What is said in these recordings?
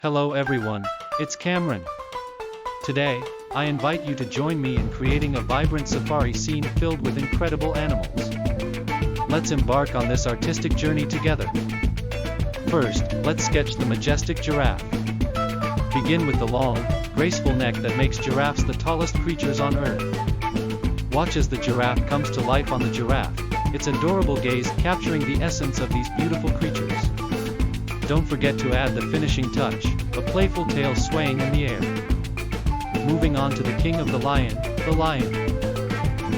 Hello everyone, it's Kamran. Today, I invite you to join me in creating a vibrant safari scene filled with incredible animals. Let's embark on this artistic journey together. First, let's sketch the majestic giraffe. Begin with the long, graceful neck that makes giraffes the tallest creatures on Earth. Watch as the giraffe comes to life on the giraffe, its adorable gaze capturing the essence of these beautiful creatures. Don't forget to add the finishing touch, a playful tail swaying in the air. Moving on to the king of the lion.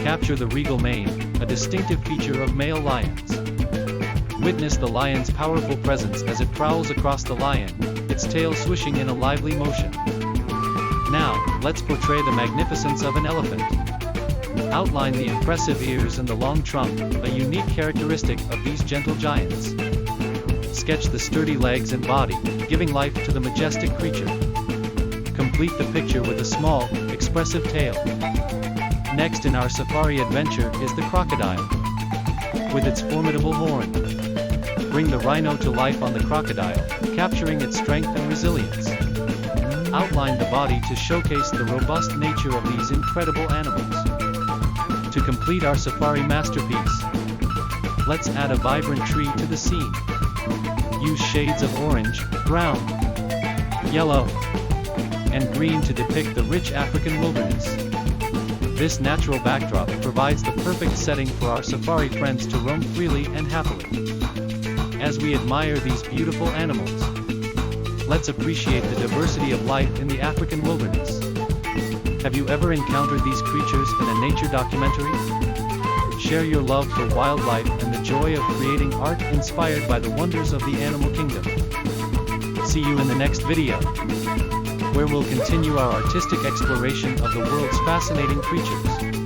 Capture the regal mane, a distinctive feature of male lions. Witness the lion's powerful presence as it prowls across the lion, its tail swishing in a lively motion. Now, let's portray the magnificence of an elephant. Outline the impressive ears and the long trunk, a unique characteristic of these gentle giants. Sketch the sturdy legs and body, giving life to the majestic creature. Complete the picture with a small, expressive tail. Next in our safari adventure is the crocodile. With its formidable horn. Bring the rhino to life on the crocodile, capturing its strength and resilience. Outline the body to showcase the robust nature of these incredible animals. To complete our safari masterpiece, let's add a vibrant tree to the scene. Use shades of orange, brown, yellow, and green to depict the rich African wilderness. This natural backdrop provides the perfect setting for our safari friends to roam freely and happily. As we admire these beautiful animals, let's appreciate the diversity of life in the African wilderness. Have you ever encountered these creatures in a nature documentary? Share your love for wildlife and the joy of creating art inspired by the wonders of the animal kingdom. See you in the next video, where we'll continue our artistic exploration of the world's fascinating creatures.